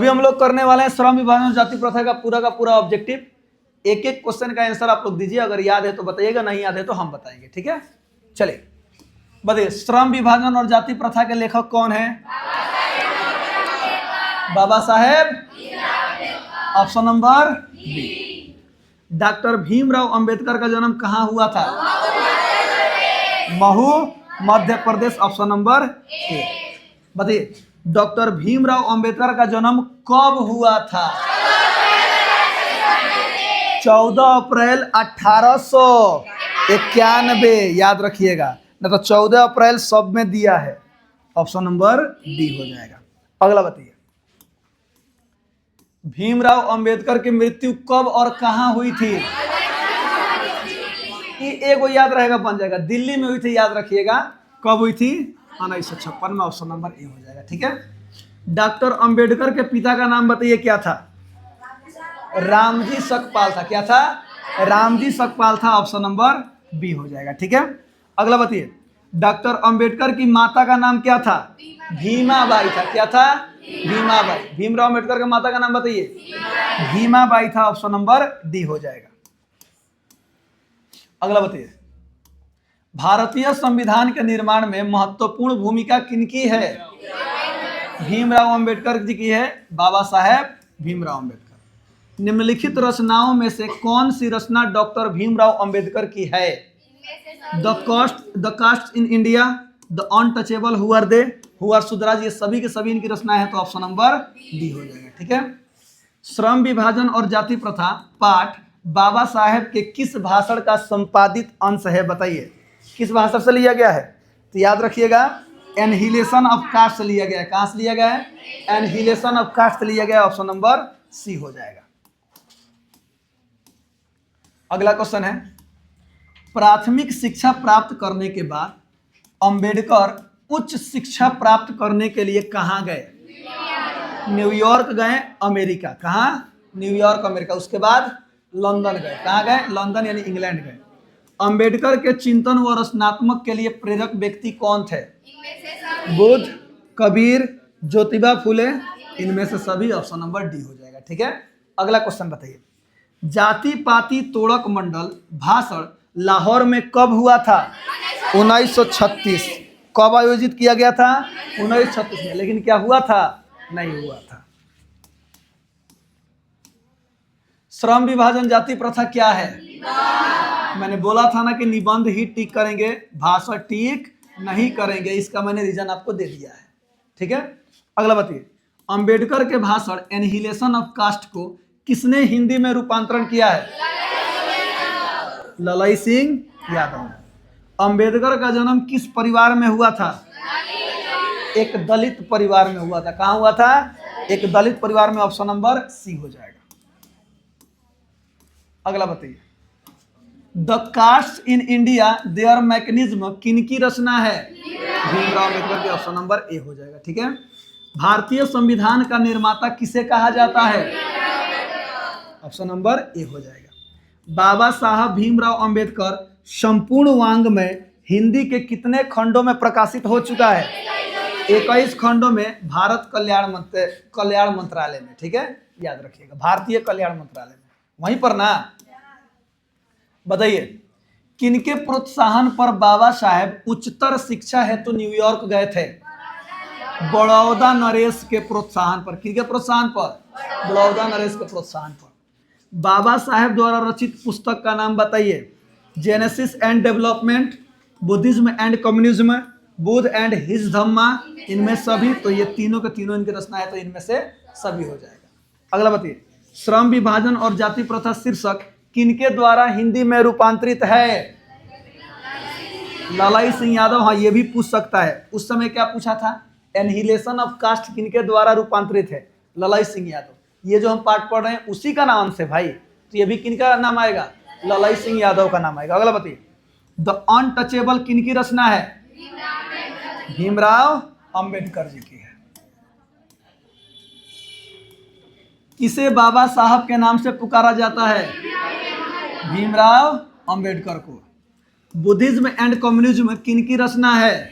अभी हम लोग करने वाले हैं श्रम विभाजन और जाति प्रथा का पूरा ऑब्जेक्टिव। एक एक क्वेश्चन का आंसर आप लोग दीजिए, अगर याद है तो बताइएगा, नहीं याद है तो हम बताएंगे, ठीक है। चलिए बताइए, श्रम विभाजन और जाति प्रथा के लेखक कौन है? Baba Saheb. Option number B. Doctor Bhimrao Ambedkar का जन्म कहाँ हुआ था? Mhow, Madhya Pradesh. Option number A. बताइए, डॉक्टर भीमराव अंबेडकर का जन्म कब हुआ था? 14 अप्रैल 1891। याद रखिएगा, ना तो 14 अप्रैल सब में दिया है। ऑप्शन नंबर डी हो जाएगा। अगला बताइए, भीमराव अंबेडकर की मृत्यु कब और कहां हुई थी? एगो याद रहेगा, बन जाएगा। दिल्ली में हुई थी, याद रखिएगा। कब हुई थी? 1956 में। ऑप्शन नंबर ए हो जाएगा, ठीक है। डॉक्टर अंबेडकर के पिता का नाम बताइए, क्या था? रामजी सकपाल था। क्या था? रामजी सकपाल था। ऑप्शन नंबर बी हो जाएगा, ठीक है। अगला बताइए, डॉक्टर अंबेडकर की माता का नाम क्या था? भीमाबाई था। क्या था? भीमाबाई। भीमराव अंबेडकर के माता का नाम बताइए। भीमाबाई था। ऑप्शन नंबर डी हो जाएगा। अगला बताइए, भारतीय संविधान के निर्माण में महत्वपूर्ण भूमिका किनकी है? भीमराव अंबेडकर जी की है। बाबा साहेब भीमराव अंबेडकर। निम्नलिखित रचनाओं में से कौन सी रचना डॉक्टर भीमराव अंबेडकर की है? The caste in India, the untouchable, who are they, who are Shudras, ये सभी के सभी इनकी रचना है। तो ऑप्शन नंबर डी हो जाएगा, ठीक है। श्रम विभाजन और जाति प्रथा पाठ बाबा साहेब के किस भाषण का संपादित अंश है? बताइए, किस भाषण से लिया गया है? तो याद रखिएगा, एनहिलेशन ऑफ कास्ट से लिया गया है। कहां से लिया गया है? एनहिलेशन ऑफ कास्ट से लिया गया है। ऑप्शन नंबर सी हो जाएगा। अगला क्वेश्चन है, प्राथमिक शिक्षा प्राप्त करने के बाद अंबेडकर उच्च शिक्षा प्राप्त करने के लिए कहां गए? न्यूयॉर्क गए, अमेरिका। कहां? New York, America. उसके बाद लंदन गए। कहां गए? लंदन यानी इंग्लैंड गए। अंबेडकर के चिंतन व रचनात्मक के लिए प्रेरक व्यक्ति कौन थे? बुद्ध, कबीर, ज्योतिबा फुले, इनमें से सभी। ऑप्शन नंबर डी हो जाएगा, ठीक है। अगला क्वेश्चन बताइए, जाति पाति तोड़क मंडल भाषण लाहौर में कब हुआ था? 1936। कब आयोजित किया गया था? 1936 में। लेकिन क्या हुआ था? नहीं हुआ था। श्रम विभाजन जाति प्रथा क्या है? मैंने बोला था ना कि निबंध ही टिक करेंगे, भाषण टिक नहीं करेंगे। इसका मैंने रीजन आपको दे दिया है, ठीक है। अगला बताइए, अंबेडकर के भाषण एनहिलेशन ऑफ कास्ट को किसने हिंदी में रूपांतरण किया है? ललाई सिंह यादव। अंबेडकर का जन्म किस परिवार में हुआ था? एक दलित परिवार में हुआ था। कहां हुआ था? एक दलित परिवार में। ऑप्शन नंबर सी हो जाएगा। अगला बताइए, the caste in India their mechanism किनकी रचना है? भीमराव अम्बेडकर की। ऑप्शन नंबर ए हो जाएगा, ठीक है। भारतीय संविधान का निर्माता किसे कहा जाता है? ऑप्शन नंबर ए हो जाएगा। बाबा साहब भीमराव अंबेडकर संपूर्ण वांग में हिंदी के कितने खंडों में प्रकाशित हो चुका है? 21 खंडों में, भारत कल्याण मंत्रालय में, ठीक है। याद रखिएगा, भारतीय कल्याण मंत्रालय में, वहीं पर ना। बताइए, किनके प्रोत्साहन पर बाबा साहेब उच्चतर शिक्षा हेतु न्यूयॉर्क गए थे? बड़ौदा नरेश के प्रोत्साहन पर। किनके प्रोत्साहन पर? बड़ौदा नरेश के प्रोत्साहन पर। बाबा साहेब द्वारा रचित पुस्तक का नाम बताइए। Genesis and development, Buddhism and communism, Buddha and his Dhamma, इनमें सभी। तो ये तीनों के तीनों इनकी रचना है, तो इनमें से सभी हो जाएगा। अगला बताइए, श्रम विभाजन और जाति प्रथा शीर्षक किनके द्वारा हिंदी में रूपांतरित है? ललाई सिंह यादव। हाँ, ये भी पूछ सकता है। उस समय क्या पूछा था? एनहिलेशन ऑफ कास्ट किनके द्वारा रूपांतरित है? ललाई सिंह यादव। ये जो हम पाठ पढ़ रहे हैं उसी का नाम से भाई, तो ये भी किनका नाम आएगा? ललाई सिंह यादव का नाम आएगा। अगला बताइए, द अनटचेबल किनकी रचना है? भीमराव अंबेडकर जी की है। किसे बाबा साहब के नाम से पुकारा जाता है? भीमराव अंबेडकर को। बुद्धिज्म एंड कम्युनिज्म किनकी रचना है?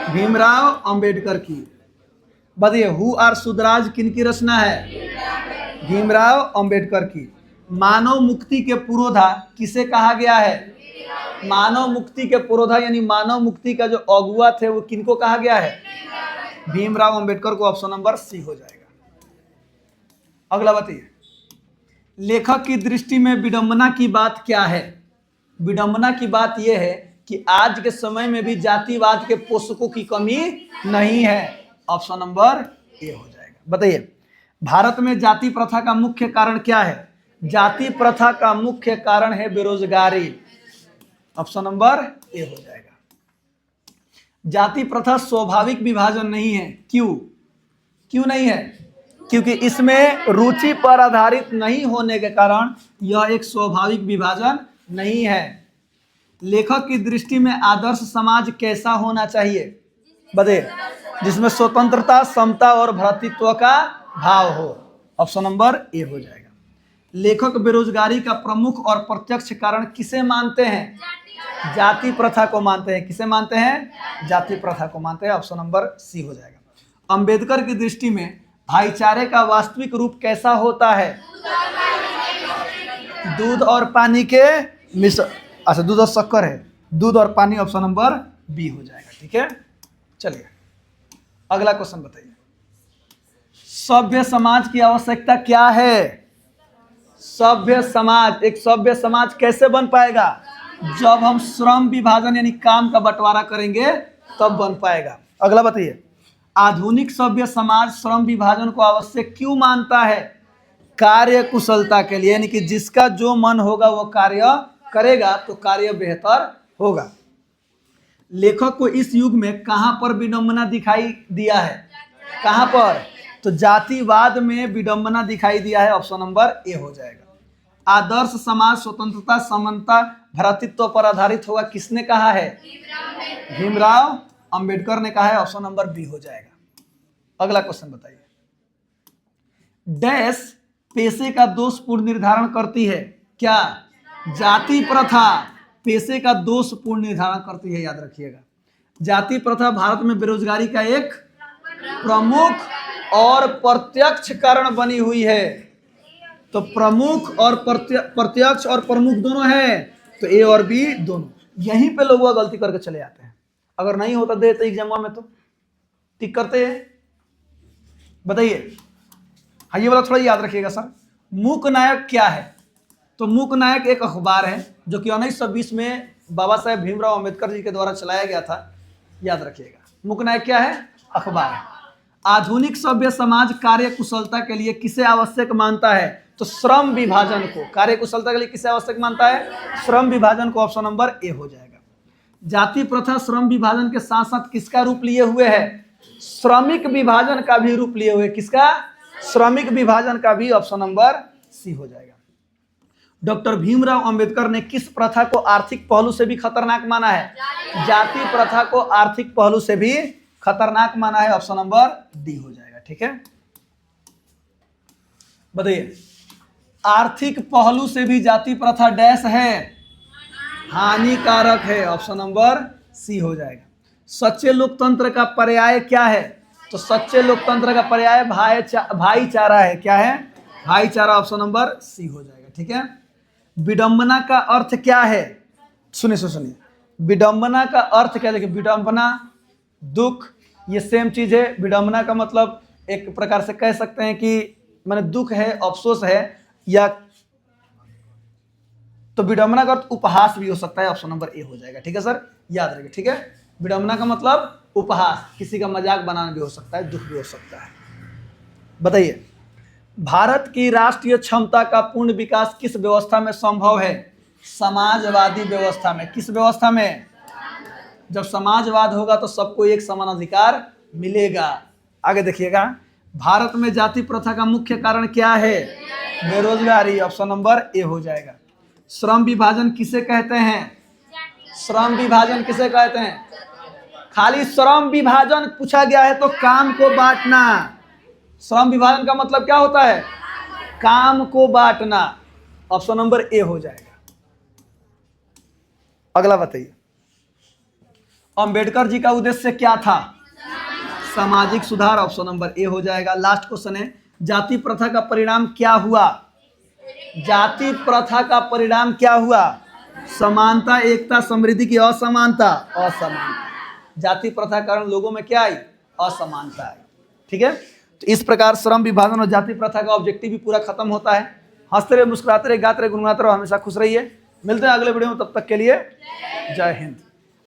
भीमराव अंबेडकर की। बताइए, हु आर शुद्धराज किनकी रचना है? भीमराव अंबेडकर की। मानव मुक्ति के पुरोधा किसे कहा गया है? मानव मुक्ति के पुरोधा यानी मानव मुक्ति का जो अगुआ थे वो किनको कहा गया है? भीमराव अंबेडकर को। ऑप्शन नंबर सी हो जाएगा। अगला बताइए, लेखक की दृष्टि में विडंबना की बात क्या है? विडंबना की बात यह है कि आज के समय में भी जातिवाद के पोषकों की कमी नहीं है। ऑप्शन नंबर ए हो जाएगा। बताइए, भारत में जाति प्रथा का मुख्य कारण क्या है? जाति प्रथा का मुख्य कारण है बेरोजगारी। ऑप्शन नंबर ए हो जाएगा। जाति प्रथा स्वाभाविक विभाजन नहीं है। क्यों नहीं है? क्योंकि इसमें रुचि पर आधारित नहीं होने के कारण यह एक स्वाभाविक विभाजन नहीं है। लेखक की दृष्टि में आदर्श समाज कैसा होना चाहिए? बताइए, जिसमें स्वतंत्रता, समता और भ्रातृत्व का भाव हो। ऑप्शन नंबर ए हो जाएगा। लेखक बेरोजगारी का प्रमुख और प्रत्यक्ष कारण किसे मानते हैं? जाति प्रथा को मानते हैं। किसे मानते हैं? जाति प्रथा को मानते हैं। ऑप्शन नंबर सी हो जाएगा। अंबेडकर की दृष्टि में भाईचारे का वास्तविक रूप कैसा होता है? दूध और पानी के मिश्रण। अच्छा, दूध और शक्कर है, दूध और पानी। ऑप्शन नंबर बी हो जाएगा। ठीक है, चलिए अगला क्वेश्चन बताइए। सभ्य समाज की आवश्यकता क्या है? सभ्य समाज, एक सभ्य समाज कैसे बन पाएगा? जब हम श्रम विभाजन यानी काम का बंटवारा करेंगे तब बन पाएगा। अगला बताइए, आधुनिक सभ्य समाज श्रम विभाजन को आवश्यक क्यों मानता है? कार्य कुशलता के लिए, यानी कि जिसका जो मन होगा वो कार्य करेगा तो कार्य बेहतर होगा। लेखक को इस युग में कहां पर विडंबना दिखाई दिया है? कहां पर? तो जातिवाद में विडंबना दिखाई दिया है। ऑप्शन नंबर ए हो जाएगा। आदर्श समाज स्वतंत्रता, समानता, भ्रातृत्व पर आधारित होगा, किसने कहा है? भीमराव अंबेडकर ने कहा है। ऑप्शन नंबर बी हो जाएगा। अगला क्वेश्चन बताइए, डैश पेशे का दोषपूर्ण निर्धारण करती है? क्या? जाति प्रथा पेशे का दोषपूर्ण निर्धारण करती है, याद रखिएगा। जाति प्रथा भारत में बेरोजगारी का एक प्रमुख और प्रत्यक्ष कारण बनी हुई है। तो प्रमुख और प्रत्यक्ष और प्रमुख दोनों है, तो ए और बी दोनों। यहीं पे लोग गलती करके चले जाते हैं। अगर नहीं होता देते एग्जाम में तो टिक करते हैं। बताइए, हाँ ये वाला थोड़ा याद रखिएगा सर। मूक नायक क्या है? तो मूक नायक एक अखबार है जो कि 1920 में बाबा साहेब भीमराव अंबेडकर जी के द्वारा चलाया गया था। याद रखिएगा, मूक नायक क्या है? अखबार है। आधुनिक सभ्य समाज कार्य कुशलता के लिए किसे आवश्यक मानता है? तो श्रम विभाजन को। कार्य कुशलता के लिए किसे आवश्यक मानता है? श्रम विभाजन को। ऑप्शन नंबर ए हो जाएगा। जाति प्रथा श्रम विभाजन के साथ साथ किसका रूप लिए हुए है? श्रमिक विभाजन का भी रूप लिए हुए। किसका? श्रमिक विभाजन का भी। ऑप्शन नंबर सी हो जाएगा। डॉक्टर भीमराव अंबेडकर ने किस प्रथा को आर्थिक पहलू से भी खतरनाक माना है? जाति प्रथा को आर्थिक पहलू से भी खतरनाक माना है। ऑप्शन नंबर डी हो जाएगा। ठीक है, बताइए, आर्थिक पहलू से भी जाति प्रथा डैश है? हानिकारक है। ऑप्शन नंबर सी हो जाएगा। सच्चे लोकतंत्र का पर्याय क्या है? तो सच्चे लोकतंत्र का पर्याय भाईचारा है। क्या है? भाईचारा। ऑप्शन नंबर सी हो जाएगा। ठीक है, विडंबना का अर्थ क्या है? सुनिए, विडंबना का अर्थ क्या है? देखिए, विडंबना दुख, ये सेम चीज है। विडंबना का मतलब एक प्रकार से कह सकते हैं कि माने दुख है, अफसोस है, या तो विडंबना का अर्थ उपहास भी हो सकता है। ऑप्शन नंबर ए हो जाएगा। ठीक है सर, याद रखिए। ठीक है, विडंबना का मतलब उपहास, किसी का मजाक बनाना भी हो सकता है, दुख भी हो सकता है। बताइए, भारत की राष्ट्रीय क्षमता का पूर्ण विकास किस व्यवस्था में संभव है? समाजवादी व्यवस्था में। किस व्यवस्था में? जब समाजवाद होगा तो सबको एक समान अधिकार मिलेगा। आगे देखिएगा, भारत में जाति प्रथा का मुख्य कारण क्या है? बेरोजगारी। ऑप्शन नंबर ए हो जाएगा। श्रम विभाजन किसे कहते हैं? श्रम विभाजन किसे कहते हैं? खाली श्रम विभाजन पूछा गया है तो काम को बांटना। श्रम विभाजन का मतलब क्या होता है? काम को बांटना। ऑप्शन नंबर ए हो जाएगा। अगला बताइए, अंबेडकर जी का उद्देश्य क्या था? सामाजिक सुधार, ऑप्शन नंबर ए हो जाएगा। लास्ट क्वेश्चन है, जाति प्रथा का परिणाम क्या हुआ? जाति प्रथा का परिणाम क्या हुआ? समानता, एकता, समृद्धि की असमानता, असमानता। जाति प्रथा के कारण लोगों में क्या आई? असमानता आई। ठीक है, तो इस प्रकार श्रम विभाजन और जाति प्रथा का ऑब्जेक्टिव भी पूरा खत्म होता है। हंसते रहे, मुस्कुराते रहे, गाते रहे, गुनगुनाते रहो, हमेशा खुश रहिए। मिलते हैं अगले वीडियो में, तब तक के लिए जय हिंद।